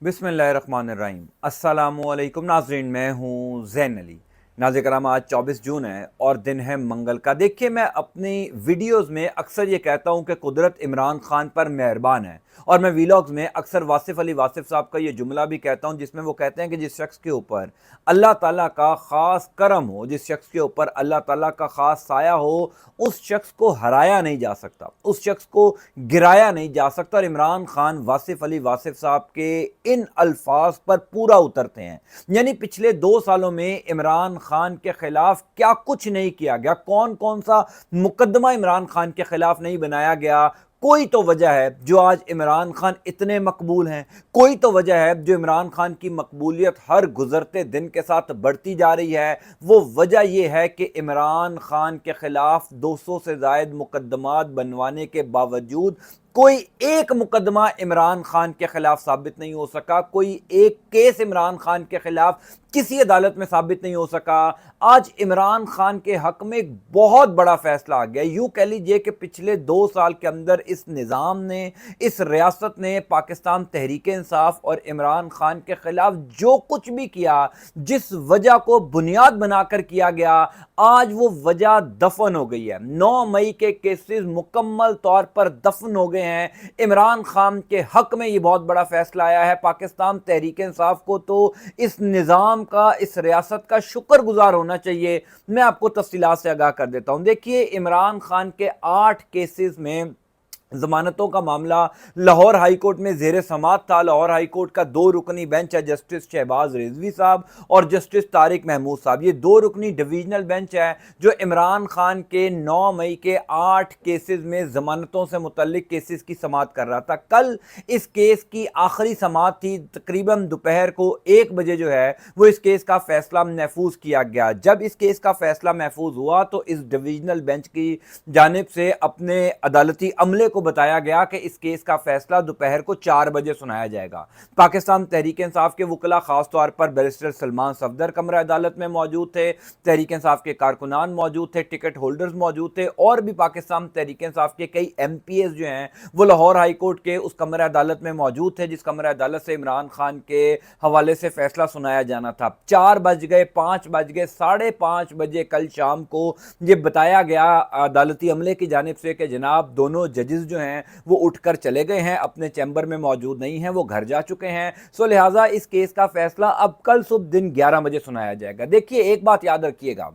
बिस्मिल्लाहिर्रहमानिर्रहीम। अस्सलामुअलैकुम नाज़रीन, मैं हूँ ज़ैन अली। नाज़रीन कराम, आज 24 जून है और दिन है मंगल का। देखिए, मैं अपनी वीडियोज़ में अक्सर ये कहता हूँ कि कुदरत इमरान खान पर मेहरबान है, और मैं वीलॉग्स में अक्सर वासिफ़ अली वासिफ़ साहब का ये जुमला भी कहता हूँ जिसमें वो कहते हैं कि जिस शख्स के ऊपर अल्लाह ताला का ख़ास करम हो, जिस शख्स के ऊपर अल्लाह ताला का ख़ास साया हो, उस शख्स को हराया नहीं जा सकता, उस शख्स को गिराया नहीं जा सकता। और इमरान खान वासिफ़ अली वासिफ़ साहब के इन अल्फाज पर पूरा उतरते हैं। यानी पिछले 2 सालों में इमरान खान के खिलाफ क्या कुछ नहीं किया गया, कौन कौन सा मुकदमा इमरान खान के खिलाफ नहीं बनाया गया। कोई तो वजह है जो आज इमरान खान इतने मकबूल हैं, कोई तो वजह है जो इमरान खान की मकबूलियत हर गुजरते दिन के साथ बढ़ती जा रही है। वो वजह यह है कि इमरान खान के खिलाफ 200 से ज़ायद मुकदमात बनवाने के बावजूद कोई एक मुकदमा इमरान खान के खिलाफ साबित नहीं हो सका, कोई एक केस इमरान खान के खिलाफ किसी अदालत में साबित नहीं हो सका। आज इमरान खान के हक में एक बहुत बड़ा फैसला आ गया। यूं कह लीजिए कि पिछले 2 साल के अंदर इस निज़ाम ने, इस रियासत ने पाकिस्तान तहरीक इंसाफ और इमरान खान के खिलाफ जो कुछ भी किया, जिस वजह को बुनियाद बनाकर किया गया, आज वो वजह दफन हो गई है। 9 मई के केसेस मुकम्मल तौर पर दफन हो गए हैं। इमरान खान के हक में ये बहुत बड़ा फैसला आया है। पाकिस्तान तहरीक इंसाफ को तो इस निज़ाम का, इस रियासत का शुक्रगुजार होना चाहिए। मैं आपको तफसीलात से आगाह कर देता हूं। देखिए, इमरान खान के 8 केसेस में जमानतों का मामला लाहौर हाई कोर्ट में जेर समात था। लाहौर हाई कोर्ट का 2 रुकनी बेंच है, जस्टिस शहबाज रिजवी साहब और जस्टिस तारिक महमूद साहब। ये 2 रुकनी डिवीजनल बेंच है जो इमरान खान के 9 मई के 8 केसेस में जमानतों से मुतल्लिक केसेस की समात कर रहा था। कल इस केस की आखिरी समात थी। तकरीबन दोपहर को 1 बजे जो है वो इस केस का फैसला महफूज किया गया। जब इस केस का फैसला महफूज हुआ तो इस डिवीजनल बेंच की जानिब से अपने अदालती अमले को बताया गया कि इस केस का फैसला दोपहर को 4 बजे सुनाया जाएगा। पाकिस्तान तहरीक इंसाफ के वकला, खास तौर पर बैरिस्टर सलमान सफदर कमरा अदालत में मौजूद थे, तहरीक इंसाफ के कारकुनान मौजूद थे, टिकट होल्डर्स मौजूद थे, और भी पाकिस्तान तहरीक इंसाफ के कई MPs जो हैं वो लाहौर हाई कोर्ट के उस कमरा अदालत में मौजूद थे जिस कमरा अदालत से इमरान खान के हवाले से फैसला सुनाया जाना था। 4 बज गए, 5 बज गए, 5:30 बजे कल शाम को ये बताया गया अदालती अमले की जानिब से कि जनाब दोनों जजेस जो हैं वो उठकर चले गए हैं, अपने चैम्बर में मौजूद नहीं हैं, वो घर जा चुके हैं। सो लिहाजा इस केस का फैसला अब कल सुबह दिन 11 बजे सुनाया जाएगा। देखिए, एक बात याद रखिएगा,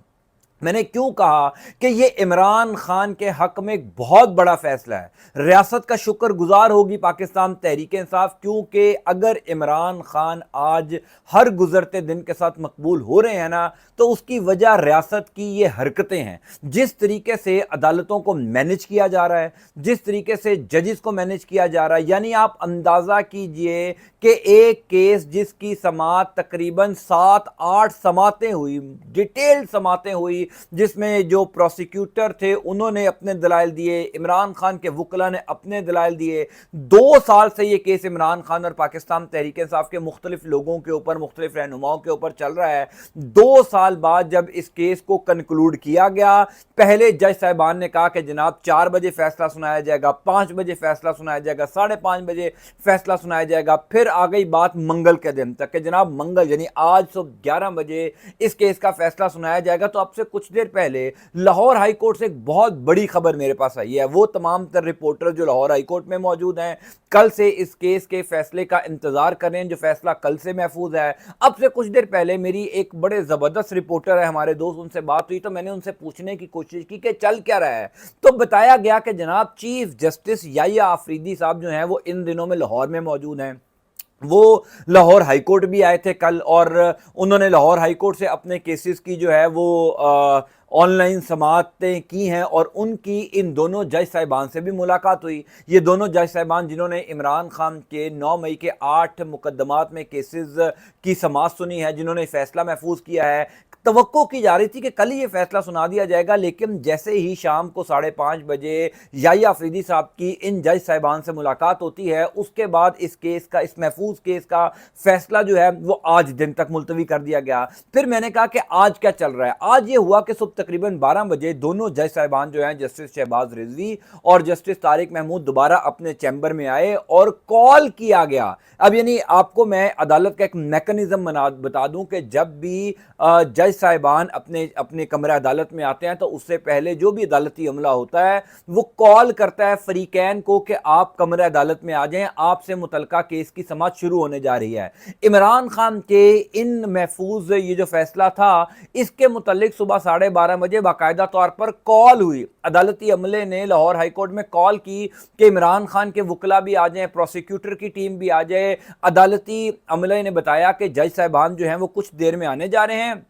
मैंने क्यों कहा कि ये इमरान खान के हक में एक बहुत बड़ा फैसला है। रियासत का शुक्रगुजार होगी पाकिस्तान तहरीक इंसाफ, क्योंकि अगर इमरान खान आज हर गुजरते दिन के साथ मकबूल हो रहे हैं ना, तो उसकी वजह रियासत की ये हरकतें हैं। जिस तरीके से अदालतों को मैनेज किया जा रहा है, जिस तरीके से जजेस को मैनेज किया जा रहा है, यानी आप अंदाज़ा कीजिए कि एक केस जिसकी समात तकरीबन 7-8 समातें हुई, डिटेल्ड समातें हुई, जिसमें जो प्रोसिक्यूटर थे उन्होंने अपने दलाइल दिए, इमरान खान के वकला ने अपने दलाइल दिए। 2 साल से ये केस इमरान खान और पाकिस्तान तहरीक इंसाफ के मुख्तलिफ लोगों के ऊपर, मुख्तलिफ रहनुमाओं के ऊपर चल रहा है। 2 साल बाद जब इस केस को कंक्लूड किया गया, पहले जज साहिबान ने कहा कि जनाब 4 बजे फैसला सुनाया जाएगा, 5 बजे फैसला सुनाया जाएगा, 5:30 बजे फैसला सुनाया जाएगा। फिर आ गई बात मंगल के दिन तक कि जनाब मंगल यानी आज सुबह 11 बजे इस केस का फैसला सुनाया जाएगा। तो अब से कुछ देर पहले लाहौर हाई कोर्ट से एक बहुत बड़ी खबर मेरे पास आई है। वो तमाम तर रिपोर्टर जो लाहौर हाई कोर्ट में मौजूद हैं, कल से इस केस के फैसले का इंतजार कर रहे हैं, जो फैसला कल से महफूज है। अब से कुछ देर पहले मेरी एक बड़े जबरदस्त रिपोर्टर है हमारे दोस्त, उनसे बात हुई तो मैंने उनसे पूछने की कोशिश की कि चल क्या रहा है। तो बताया गया कि जनाब चीफ जस्टिस याहिया आफरीदी साहब जो हैं वो इन दिनों में लाहौर में मौजूद हैं। वो लाहौर हाई कोर्ट भी आए थे कल, और उन्होंने लाहौर हाई कोर्ट से अपने केसेस की जो है वो ऑनलाइन समाअतें की हैं, और उनकी इन दोनों जज साहिबान से भी मुलाकात हुई। ये दोनों जज साहिबान जिन्होंने इमरान खान के 9 मई के 8 मुकदमात में केसेस की समाअत सुनी है, जिन्होंने फैसला महफूज किया है। तवक्को की जा रही थी कि कल ही ये फैसला सुना दिया जाएगा, लेकिन जैसे ही शाम को 5:30 बजे याहिया आफरीदी साहब की इन जज साहिबान से मुलाकात होती है, उसके बाद इस केस का, इस महफूज केस का फैसला जो है वो आज दिन तक मुलतवी कर दिया गया। फिर मैंने कहा कि आज क्या चल रहा है। आज ये हुआ कि सुबह तकरीबन 12 बजे दोनों जज साहिबान जो हैं, जस्टिस शहबाज रिजवी और जस्टिस तारिक महमूद, दोबारा अपने चैम्बर में आए और कॉल किया गया। अब यानी आपको मैं अदालत का एक मैकेनिज्म बता दूं कि जब भी जज साहिबान अपने अपने कमरा अदालत में आते हैं तो उससे पहले जो भी अदालती अमला होता है वो कॉल करता है फरीकैन को कि आप कमरा अदालत में आ जाएं, आपसे मुतलका केस की समाअत शुरू होने जा रही है। इमरान खान के इन महफूज ये जो फैसला था, इसके मुतल्लिक सुबह 12:30 बजे बाकायदा तौर पर कॉल हुई। अदालती अमले ने लाहौर हाई कोर्ट में कॉल की कि इमरान खान के वकला भी आ जाएं, प्रोसिक्यूटर की टीम भी आ जाए। अदालती अमले ने बताया कि जज साहिबान जो हैं वो कुछ देर में आने जा रहे हैं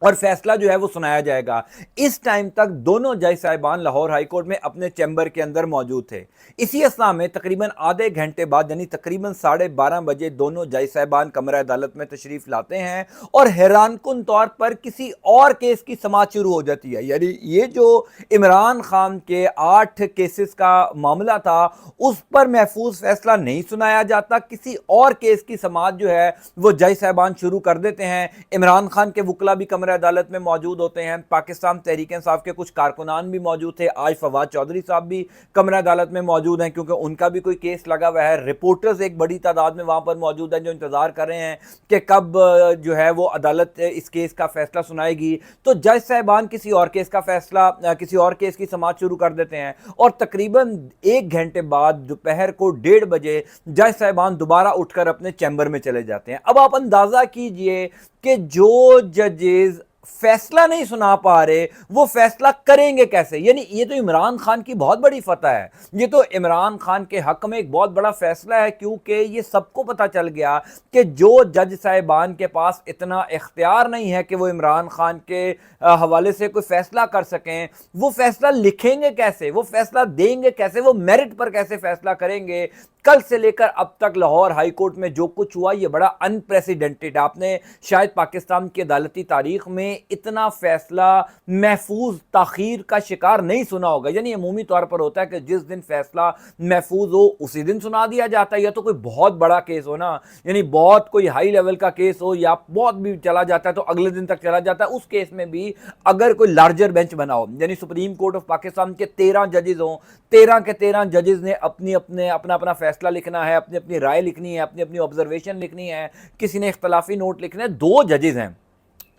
और फैसला जो है वो सुनाया जाएगा। इस टाइम तक दोनों जज साहिबान लाहौर हाई कोर्ट में अपने चैम्बर के अंदर मौजूद थे। इसी असना में तकरीबन आधे घंटे बाद यानी तकरीबन 12:30 बजे दोनों जज साहिबान कमरा अदालत में तशरीफ लाते हैं और हैरानकुन तौर पर किसी और केस की समाअत शुरू हो जाती है। यानी ये जो इमरान खान के 8 केसेस का मामला था उस पर महफूज फैसला नहीं सुनाया जाता, किसी और केस की समाअत जो है वो जज साहिबान शुरू कर देते हैं। इमरान खान के वकला भी कमरा अदालत में मौजूद होते हैं, पाकिस्तान तहरीक इंसाफ के कुछ कारकुनान भी मौजूद थे, आज फवाद चौधरी साहब भी कमरा अदालत में मौजूद हैं क्योंकि उनका भी कोई केस लगा हुआ है। रिपोर्टर्स एक बड़ी तादाद में वहां पर मौजूद हैं जो इंतजार कर रहे हैं कि कब जो है वो अदालत इस केस का फैसला सुनाएगी। तो जज साहिबान किसी और केस का फैसला, किसी और केस की समाअत शुरू कर देते हैं और तकरीबन 1 घंटे बाद दोपहर को 1:30 बजे जज साहिबान दोबारा उठकर अपने चैम्बर में चले जाते हैं। अब आप अंदाजा कीजिए कि जो जजेस फैसला नहीं सुना पा रहे वो फैसला करेंगे कैसे। यानी ये तो इमरान खान की बहुत बड़ी फतह है, ये तो इमरान खान के हक में एक बहुत बड़ा फैसला है क्योंकि ये सबको पता चल गया कि जो जज साहिबान के पास इतना इख्तियार नहीं है कि वो इमरान खान के हवाले से कोई फैसला कर सकें, वो फैसला लिखेंगे कैसे, वो फैसला देंगे कैसे, वो मेरिट पर कैसे फैसला करेंगे। कल से लेकर अब तक लाहौर हाई कोर्ट में जो कुछ हुआ ये बड़ा अनप्रेसिडेंटेड। आपने शायद पाकिस्तान की अदालती तारीख में इतना फैसला महफूज ताखीर का शिकार नहीं सुना होगा। यानी अमूमी तौर पर होता है कि जिस दिन फैसला महफूज हो उसी दिन सुना दिया जाता है, या तो कोई बहुत बड़ा केस हो ना, यानी बहुत कोई हाई लेवल का केस हो या बहुत भी चला जाता है तो अगले दिन तक चला जाता है। उस केस में भी अगर कोई लार्जर बेंच बना हो, यानी सुप्रीम कोर्ट ऑफ पाकिस्तान के 13 जजेस हों, 13 के 13 जजेस ने अपना फैसला लिखना है, अपनी अपनी राय लिखनी है, अपनी अपनी ऑब्जर्वेशन लिखनी है, किसी ने इख्तलाफी नोट लिखना है। 2 जजेस हैं,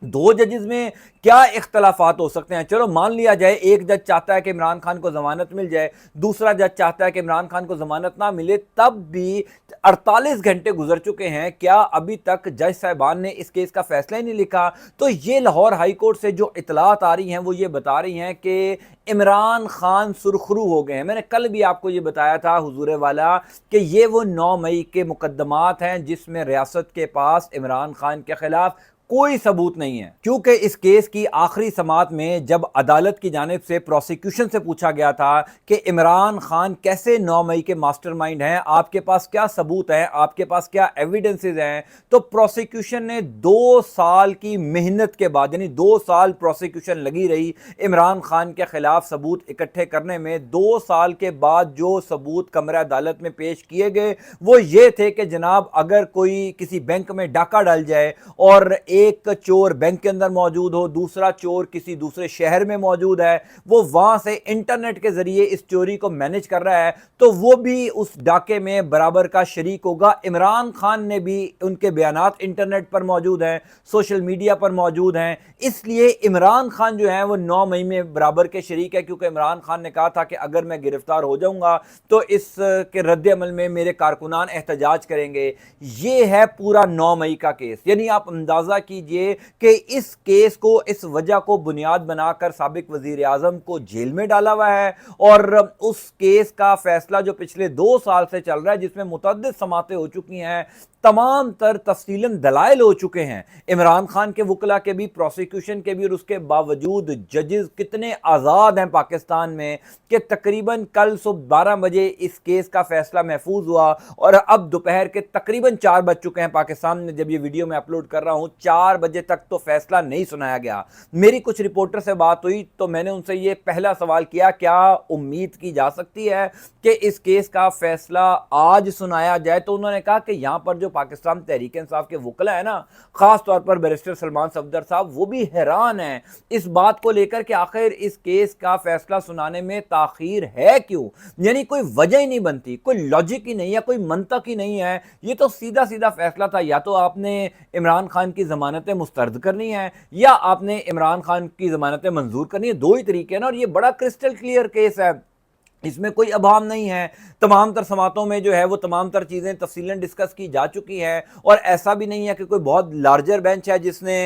2 जजेस में क्या इख्तलाफात हो सकते हैं। चलो मान लिया जाए एक जज चाहता है कि इमरान खान को जमानत मिल जाए, दूसरा जज चाहता है कि इमरान खान को जमानत ना मिले, तब भी 48 घंटे गुजर चुके हैं, क्या अभी तक जज साहिबान ने इस केस का फैसला ही नहीं लिखा। तो ये लाहौर हाई कोर्ट से जो इतलात आ रही हैं वो ये बता रही हैं कि इमरान खान सुरखरू हो गए हैं। मैंने कल भी आपको ये बताया था हुजूर वाला कि ये वो 9 मई के मुकदमात हैं जिसमें रियासत के पास इमरान खान के खिलाफ कोई सबूत नहीं है, क्योंकि इस केस की आखिरी समाअत में जब अदालत की जानिब से प्रोसिक्यूशन से पूछा गया था कि इमरान खान कैसे 9 मई के मास्टरमाइंड हैं, आपके पास क्या सबूत हैं, आपके पास क्या एविडेंसेस हैं, तो प्रोसिक्यूशन ने 2 साल की मेहनत के बाद, यानी 2 साल प्रोसिक्यूशन लगी रही इमरान खान के खिलाफ सबूत इकट्ठे करने में। 2 साल के बाद जो सबूत कमरा अदालत में पेश किए गए वो ये थे कि जनाब अगर कोई किसी बैंक में डाका डाल जाए और एक चोर बैंक के अंदर मौजूद हो, दूसरा चोर किसी दूसरे शहर में मौजूद है, वो वहां से इंटरनेट के जरिए इस चोरी को मैनेज कर रहा है, तो वो भी उस डाके में बराबर का शरीक होगा। इमरान खान ने भी, उनके बयानात इंटरनेट पर मौजूद हैं, सोशल मीडिया पर मौजूद हैं, इसलिए इमरान खान जो है वो 9 मई में बराबर के शरीक है, क्योंकि इमरान खान ने कहा था कि अगर मैं गिरफ्तार हो जाऊंगा तो इस के रद्द अमल में मेरे कारकुनान एहतजाज करेंगे। ये है पूरा 9 मई का केस। यानी आप अंदाजा कीजिए कि इस केस को, इस वजह को बुनियाद बनाकर साबिक वजीर आजम को जेल में डाला हुआ है, और उस केस का फैसला जो पिछले 2 साल से चल रहा है, जिसमें मुतअद्दिद समातें हो चुकी हैं, तमाम तर तफसीलन दलाइल हो चुके हैं, इमरान खान के वकला के भी, प्रोसिक्यूशन के भी, और उसके बावजूद जजेस कितने आज़ाद हैं पाकिस्तान में कि तकरीबन कल सुबह 12 बजे इस केस का फैसला महफूज हुआ और अब दोपहर के तकरीबन 4 बज चुके हैं पाकिस्तान में जब ये वीडियो मैं अपलोड कर रहा हूँ। 4 बजे तक तो फैसला नहीं सुनाया गया। मेरी कुछ रिपोर्टर से बात हुई तो मैंने उनसे ये पहला सवाल किया, क्या उम्मीद की जा सकती है कि इस केस का फैसला आज सुनाया जाए? तो उन्होंने कहा कि यहाँ पर जो پاکستان تحریک انصاف کے وکلا ہیں نا، خاص طور پر بیرسٹر سلمان صفدر صاحب، وہ بھی حیران ہیں اس بات کو لے کر کہ آخر اس کیس کا فیصلہ سنانے میں تاخیر ہے کیوں؟ یعنی کوئی وجہ ہی نہیں بنتی، کوئی لاجک ہی نہیں، یا کوئی منطق ہی نہیں ہے۔ یہ تو سیدھا سیدھا فیصلہ تھا، یا تو آپ نے عمران خان کی ضمانتیں مسترد کرنی ہے یا آپ نے عمران خان کی ضمانتیں منظور کرنی ہے، دو ہی طریقے ہیں نا، اور یہ بڑا کرسٹل کلیئر کیس ہے، اس میں کوئی ابہام نہیں ہے۔ تمام تر سماعتوں میں جو ہے وہ تمام تر چیزیں تفصیلاً ڈسکس کی جا چکی ہیں، اور ایسا بھی نہیں ہے کہ کوئی بہت لارجر بینچ ہے جس نے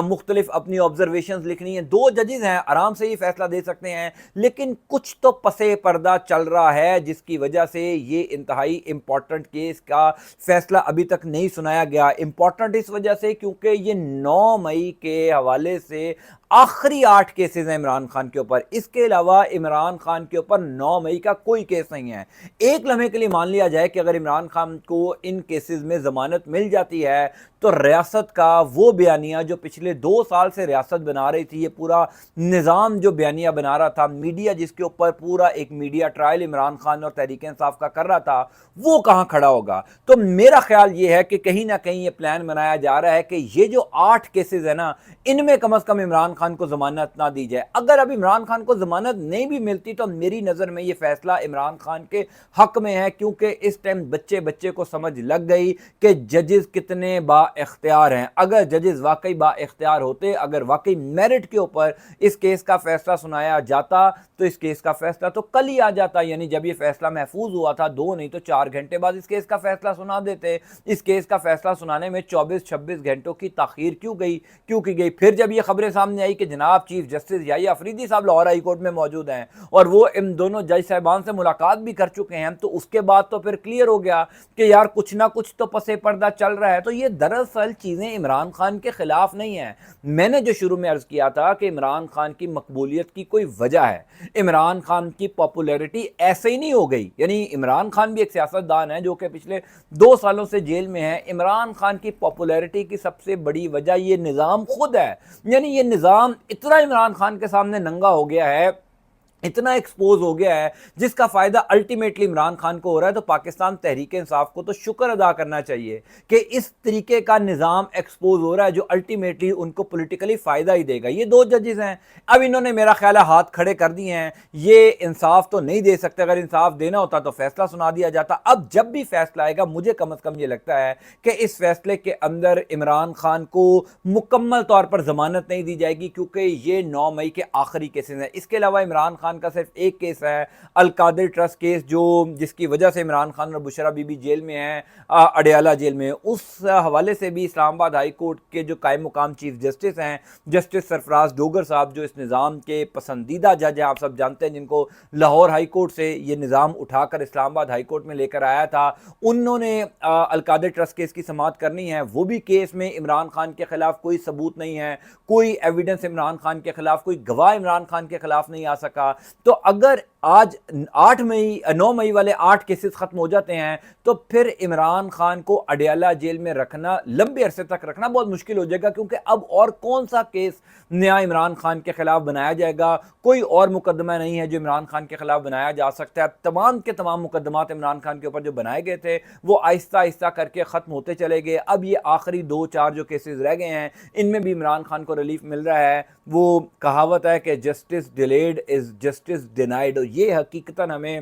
مختلف اپنی آبزرویشنز لکھنی ہیں۔ دو ججز ہیں، آرام سے یہ فیصلہ دے سکتے ہیں، لیکن کچھ تو پس پردہ چل رہا ہے جس کی وجہ سے یہ انتہائی امپورٹنٹ کیس کا فیصلہ ابھی تک نہیں سنایا گیا۔ امپورٹنٹ اس وجہ سے کیونکہ یہ 9 مئی کے حوالے سے آخری 8 کیسز ہیں عمران خان کے اوپر، اس کے علاوہ عمران خان کے اوپر 9 مئی کا کوئی کیس نہیں ہے۔ ایک لمحے کے لیے مان لیا جائے کہ اگر عمران خان کو ان کیسز میں ضمانت مل جاتی ہے تو ریاست کا وہ بیانیہ جو پچھلے 2 سال سے ریاست بنا رہی تھی، یہ پورا نظام جو بیانیہ بنا رہا تھا، میڈیا جس کے اوپر پورا ایک میڈیا ٹرائل عمران خان اور تحریک انصاف کا کر رہا تھا، وہ کہاں کھڑا ہوگا؟ تو میرا خیال یہ ہے کہ کہیں نہ کہیں یہ پلان بنایا جا رہا ہے کہ یہ جو 8 کیسز ہیں نا، ان میں کم از کم عمران خان کو ضمانت نہ دی جائے۔ اگر اب عمران خان کو ضمانت نہیں بھی ملتی تو میری نظر میں یہ فیصلہ عمران خان کے حق میں ہے، کیونکہ اس ٹائم بچے کو سمجھ لگ گئی کہ ججز کتنے با اختیار ہیں۔ اگر ججز واقعی با اختیار ہوتے، اگر واقعی میرٹ کے اوپر اس کیس کا فیصلہ سنایا جاتا تو اس کیس کا فیصلہ تو کل ہی آ جاتا، یعنی جب یہ فیصلہ محفوظ ہوا تھا 2 نہیں تو 4 گھنٹے بعد اس کیس کا فیصلہ سنا دیتے۔ اس کیس کا فیصلہ سنانے میں 24-26 گھنٹوں کی تاخیر کیوں کی گئی؟ پھر جب یہ خبریں سامنے آئی کہ جناب چیف جسٹس یحییٰ افریدی صاحب لاہور ہائی کورٹ میں موجود ہیں اور وہ ان دونوں جج صاحبان سے ملاقات بھی کر چکے ہیں، تو اس کے بعد تو پھر کلیئر ہو گیا کہ یار کچھ نہ کچھ تو پس پردہ چل رہا ہے۔ تو یہ دراصل چیزیں عمران خان کے خلاف نہیں ہیں۔ میں نے جو شروع میں عرض کیا تھا کہ عمران خان کی مقبولیت کی کوئی وجہ ہے، عمران خان کی پاپولیرٹی ایسے ہی نہیں ہو گئی، یعنی عمران خان بھی ایک سیاستدان ہے جو کہ پچھلے 2 سالوں سے جیل میں ہے۔ عمران خان کی پاپولیرٹی کی سب سے بڑی وجہ یہ نظام خود ہے، یعنی یہ نظام اتنا عمران خان کے سامنے ننگا ہو گیا ہے، اتنا ایکسپوز ہو گیا ہے، جس کا فائدہ الٹیمیٹلی عمران خان کو ہو رہا ہے۔ تو پاکستان تحریک انصاف کو تو شکر ادا کرنا چاہیے کہ اس طریقے کا نظام ایکسپوز ہو رہا ہے جو الٹیمیٹلی ان کو پولیٹیکلی فائدہ ہی دے گا۔ یہ 2 ججز ہیں، اب انہوں نے میرا خیال ہے ہاتھ کھڑے کر دیے ہیں، یہ انصاف تو نہیں دے سکتے، اگر انصاف دینا ہوتا تو فیصلہ سنا دیا جاتا۔ اب جب بھی فیصلہ آئے گا مجھے کم از کم یہ لگتا ہے کہ اس فیصلے کے اندر عمران خان کو مکمل طور پر ضمانت نہیں دی جائے گی، کیونکہ یہ 9 مئی کے آخری کیسز ہیں۔ اس کے علاوہ عمران خان کا صرف ایک کیس ہے، القادر ٹرسٹ کیس، جس کی وجہ سے عمران خان اور بشرا بی بی جیل میں ہیں، اڈیالہ جیل میں۔ اس حوالے سے بھی اسلام آباد ہائی کورٹ کے جو قائم مقام چیف جسٹس ہیں، جسٹس سرفراز ڈوگر صاحب، جو اس نظام کے پسندیدہ جج ہیں، آپ سب جانتے ہیں، جن کو لاہور ہائی کورٹ سے یہ نظام اٹھا کر اسلام آباد ہائی کورٹ میں لے کر آیا تھا، انہوں نے القادر ٹرسٹ کیس کی سماعت کرنی ہے۔ وہ بھی کیس میں عمران خان کے خلاف کوئی ثبوت نہیں ہے، کوئی ایویڈنس عمران خان کے خلاف، کوئی گواہ عمران خان کے خلاف نہیں آ سکا۔ تو اگر آج 9 مئی والے 8 کیسز ختم ہو جاتے ہیں تو پھر عمران خان کو اڈیالہ جیل میں رکھنا، لمبے عرصے تک رکھنا بہت مشکل ہو جائے گا، کیونکہ اب اور کون سا کیس نیا عمران خان کے خلاف بنایا جائے گا؟ کوئی اور مقدمہ نہیں ہے جو عمران خان کے خلاف بنایا جا سکتا ہے۔ تمام کے تمام مقدمات عمران خان کے اوپر جو بنائے گئے تھے وہ آہستہ آہستہ کر کے ختم ہوتے چلے گئے۔ اب یہ آخری 2-4 جو کیسز رہ گئے ہیں ان میں بھی عمران خان کو ریلیف مل رہا ہے۔ وہ کہاوت ہے کہ justice delayed is justice denied, اور یہ حقیقتاً ہمیں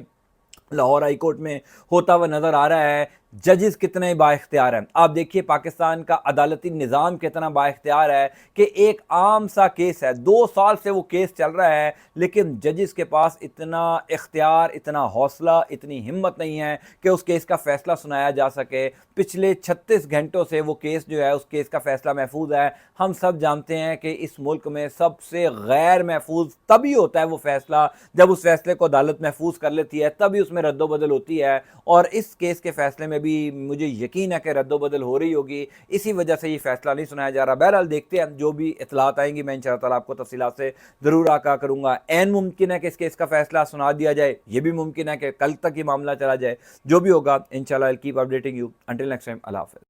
لاہور ہائی کورٹ میں ہوتا ہوا نظر آ رہا ہے۔ ججز کتنے با اختیار ہیں، آپ دیکھیے پاکستان کا عدالتی نظام کتنا با اختیار ہے کہ ایک عام سا کیس ہے، 2 سال سے وہ کیس چل رہا ہے، لیکن ججز کے پاس اتنا اختیار، اتنا حوصلہ، اتنی ہمت نہیں ہے کہ اس کیس کا فیصلہ سنایا جا سکے۔ پچھلے 36 گھنٹوں سے وہ کیس جو ہے، اس کیس کا فیصلہ محفوظ ہے۔ ہم سب جانتے ہیں کہ اس ملک میں سب سے غیر محفوظ تبھی ہوتا ہے وہ فیصلہ جب اس فیصلے کو عدالت محفوظ کر لیتی ہے، تبھی اس میں رد و بدل ہوتی ہے، اور اس کیس کے فیصلے میں بھی مجھے یقین ہے کہ رد و بدل ہو رہی ہوگی، اسی وجہ سے یہ فیصلہ نہیں سنایا جا رہا۔ بہرحال دیکھتے ہیں، جو بھی اطلاعات آئیں گی میں انشاءاللہ تعالیٰ آپ کو تفصیلات سے ضرور آگاہ کروں گا۔ عین ممکن ہے کہ اس کیس کا فیصلہ سنا دیا جائے، یہ بھی ممکن ہے کہ کل تک یہ معاملہ چلا جائے۔ جو بھی ہوگا انشاءاللہ I'll keep updating you. Until next time, اللہ حافظ۔